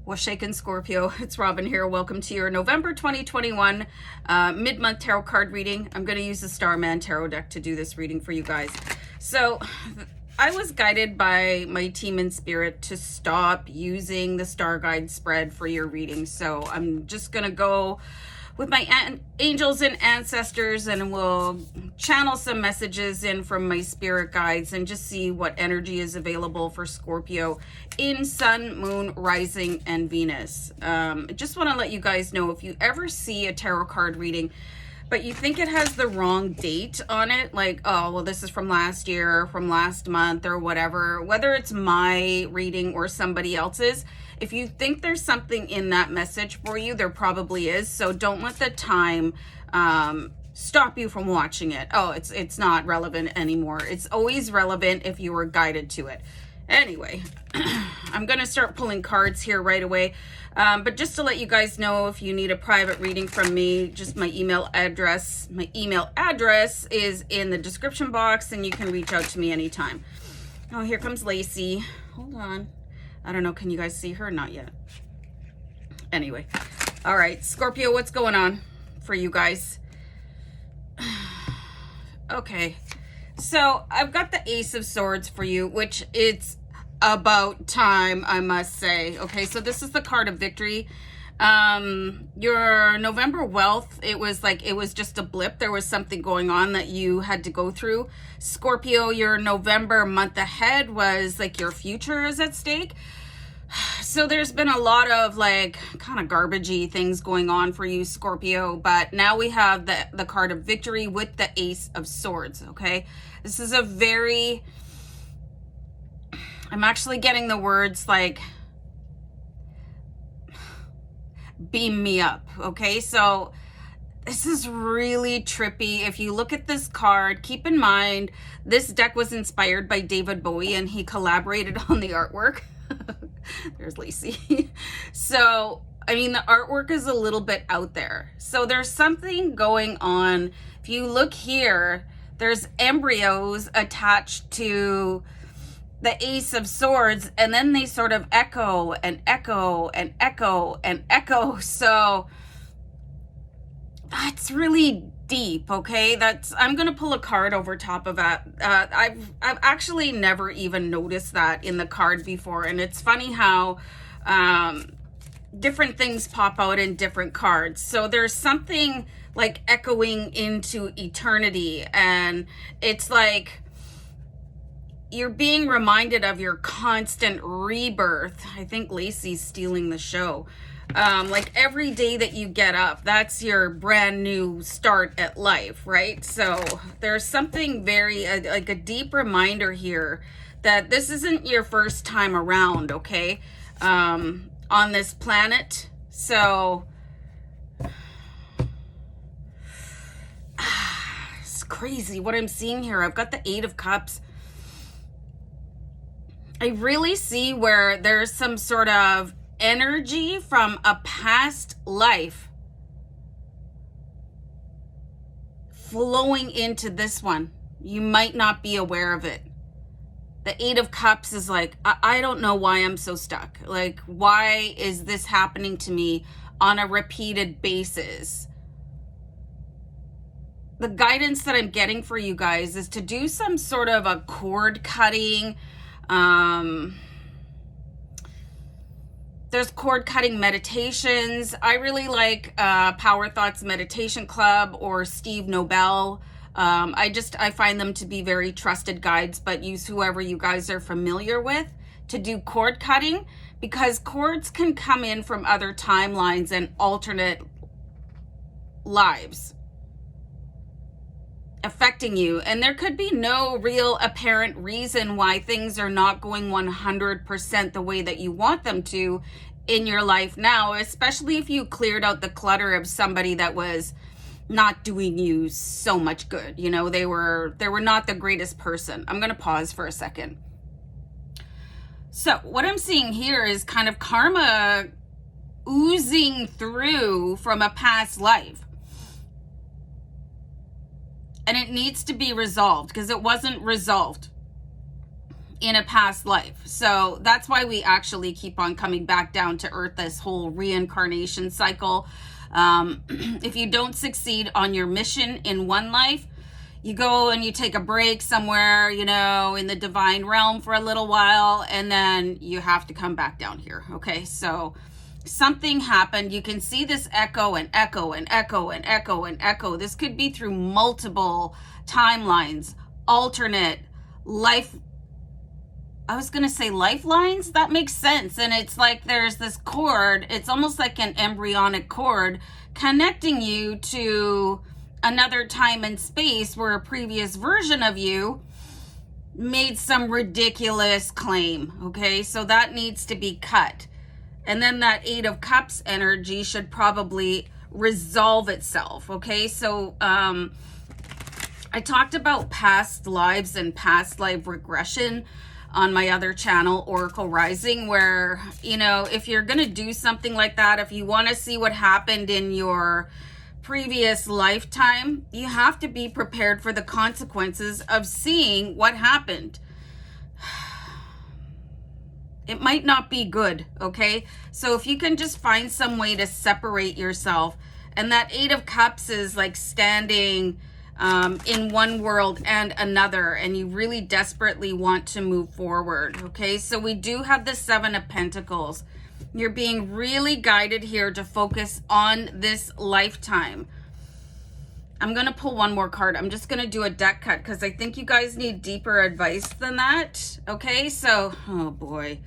What's shaking, Scorpio? It's Robin here. Welcome to your November 2021 mid-month tarot card reading. I'm going to use the Starman Tarot deck to do this reading for you guys. So I was guided by my team in spirit to stop using the star guide spread for your reading. So I'm just going to go with my angels and ancestors, and we'll channel some messages in from my spirit guides and just see what energy is available for Scorpio in Sun, Moon, Rising, and Venus. Just want to let you guys know, if you ever see a tarot card reading but you think it has the wrong date on it, like, oh, well, this is from last year, from last month, or whatever, whether it's my reading or somebody else's, if you think there's something in that message for you, there probably is. So don't let the time stop you from watching it. Oh, it's not relevant anymore. It's always relevant if you were guided to it. Anyway, I'm going to start pulling cards here right away. But just to let you guys know, if you need a private reading from me, just my email address. My email address is in the description box, and you can reach out to me anytime. Oh, here comes Lacey. Hold on. I don't know. Can you guys see her? Not yet. Anyway. All right. Scorpio, what's going on for you guys? Okay. So I've got the Ace of Swords for you, which it's about time, I must say. Okay, so this is the card of victory. Your November wealth, it was just a blip. There was something going on that you had to go through. Scorpio, your November month ahead was like your future is at stake. So there's been a lot of like kind of garbagey things going on for you, Scorpio, but now we have the card of victory with the Ace of Swords. Okay, this is a very, I'm actually getting the words like beam me up. Okay, so this is really trippy. If you look at this card, keep in mind this deck was inspired by David Bowie, and he collaborated on the artwork. There's Lacey. So, I mean, the artwork is a little bit out there. So there's something going on. If you look here, there's embryos attached to the Ace of Swords, and then they sort of echo and echo and echo and echo. So that's really deep. Okay, I'm gonna pull a card over top of that. I've actually never even noticed that in the card before, and it's funny how different things pop out in different cards. So there's something like echoing into eternity, and it's like you're being reminded of your constant rebirth. I think Lacey's stealing the show. Like every day that you get up, that's your brand new start at life, right? So there's something very like a deep reminder here that this isn't your first time around, okay, on this planet. So it's crazy what I'm seeing here. I've got the Eight of Cups. I really see where there's some sort of energy from a past life flowing into this one. You might not be aware of it. The Eight of Cups is like, I don't know why I'm so stuck. Like, why is this happening to me on a repeated basis? The guidance that I'm getting for you guys is to do some sort of a cord cutting. There's cord cutting meditations. I really like Power Thoughts Meditation Club or Steve Nobel. I find them to be very trusted guides, but use whoever you guys are familiar with to do cord cutting, because cords can come in from other timelines and alternate lives affecting you, and there could be no real apparent reason why things are not going 100% the way that you want them to in your life now, especially if you cleared out the clutter of somebody that was not doing you so much good. You know, they were not the greatest person. I'm going to pause for a second. So what I'm seeing here is kind of karma oozing through from a past life. And it needs to be resolved because it wasn't resolved. in a past life. So that's why we actually keep on coming back down to earth, this whole reincarnation cycle. If you don't succeed on your mission in one life, you go and you take a break somewhere, you know, in the divine realm for a little while, and then you have to come back down here. Okay, so something happened. You can see this echo and echo and echo and echo and echo. This could be through multiple timelines, alternate life. I was going to say lifelines. That makes sense. And it's like there's this cord. It's almost like an embryonic cord connecting you to another time and space where a previous version of you made some ridiculous claim. Okay, so that needs to be cut. And then that Eight of Cups energy should probably resolve itself. Okay, so I talked about past lives and past life regression on my other channel, Oracle Rising, where, you know, if you're going to do something like that, if you want to see what happened in your previous lifetime, you have to be prepared for the consequences of seeing what happened. It might not be good, okay? So if you can just find some way to separate yourself, and that Eight of Cups is like standing in one world and another, and you really desperately want to move forward, okay? So we do have the Seven of Pentacles. You're being really guided here to focus on this lifetime. I'm going to pull one more card. I'm just going to do a deck cut because I think you guys need deeper advice than that. Okay, so, oh boy.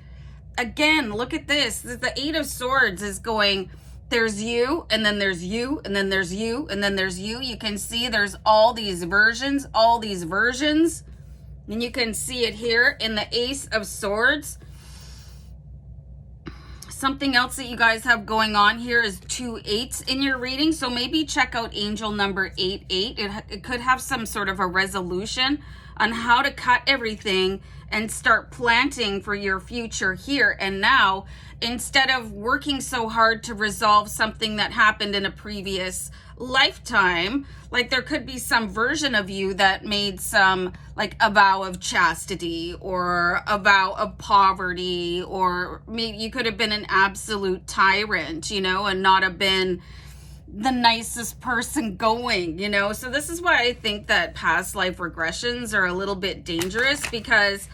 Again, look at this. The Eight of Swords is going, there's you, and then there's you, and then there's you, and then there's you. You can see there's all these versions. And you can see it here in the Ace of Swords. Something else that you guys have going on here is 2 8s in your reading. So maybe check out angel number 88. It could have some sort of a resolution on how to cut everything and start planting for your future here and now, instead of working so hard to resolve something that happened in a previous lifetime. Like there could be some version of you that made some, like, a vow of chastity or a vow of poverty, or maybe you could have been an absolute tyrant, you know, and not have been the nicest person going, you know. So this is why I think that past life regressions are a little bit dangerous, because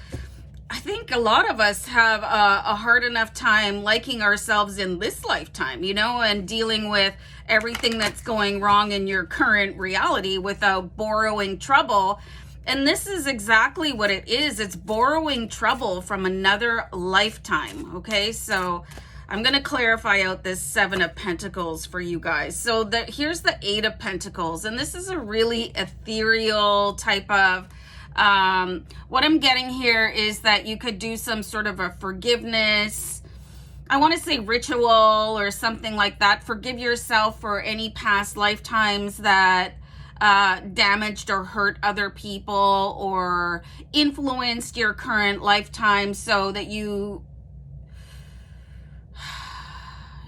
I think a lot of us have a hard enough time liking ourselves in this lifetime, you know, and dealing with everything that's going wrong in your current reality without borrowing trouble. And this is exactly what it is. It's borrowing trouble from another lifetime. Okay, so I'm going to clarify out this Seven of Pentacles for you guys. So here's the Eight of Pentacles, and this is a really ethereal type of, what I'm getting here is that you could do some sort of a forgiveness, I want to say ritual or something like that. Forgive yourself for any past lifetimes that damaged or hurt other people or influenced your current lifetime, so that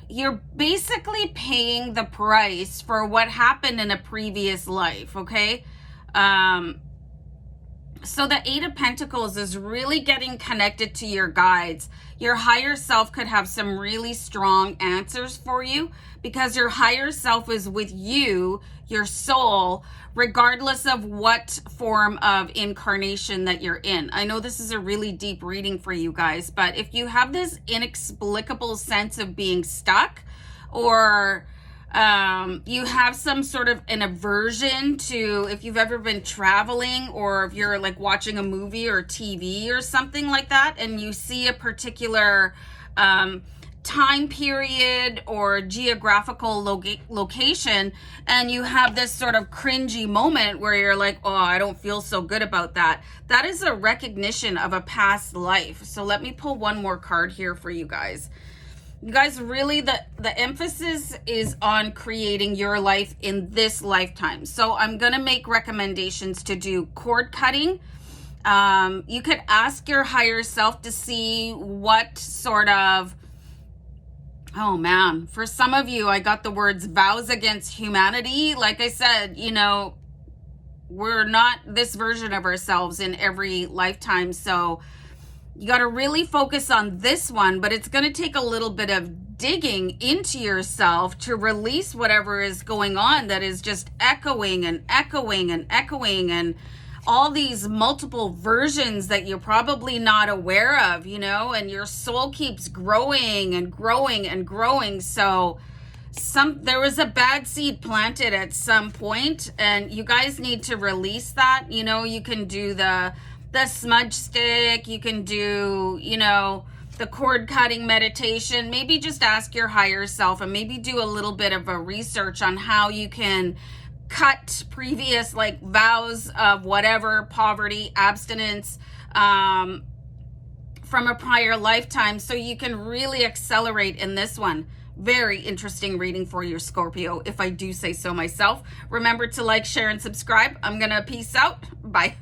you're basically paying the price for what happened in a previous life, okay? So the Eight of Pentacles is really getting connected to your guides. Your higher self could have some really strong answers for you, because your higher self is with you, your soul, regardless of what form of incarnation that you're in. I know this is a really deep reading for you guys, but if you have this inexplicable sense of being stuck, or you have some sort of an aversion to, if you've ever been traveling, or if you're like watching a movie or TV or something like that, and you see a particular time period or geographical location, and you have this sort of cringy moment where you're like, oh, I don't feel so good about that. That is a recognition of a past life. So let me pull one more card here for you guys. You guys, really the emphasis is on creating your life in this lifetime. So I'm going to make recommendations to do cord cutting. You could ask your higher self to see what sort of, oh man, for some of you, I got the words vows against humanity. Like I said, you know, we're not this version of ourselves in every lifetime. So You got to really focus on this one, but it's going to take a little bit of digging into yourself to release whatever is going on that is just echoing and echoing and echoing, and all these multiple versions that you're probably not aware of, you know, and your soul keeps growing and growing and growing. So there was a bad seed planted at some point, and you guys need to release that. You know, you can do the smudge stick, you can do, you know, the cord cutting meditation. Maybe just ask your higher self and maybe do a little bit of a research on how you can cut previous like vows of whatever, poverty, abstinence, from a prior lifetime, so you can really accelerate in this one. Very interesting reading for your Scorpio, if I do say so myself. Remember to like, share, and subscribe. I'm gonna peace out. Bye.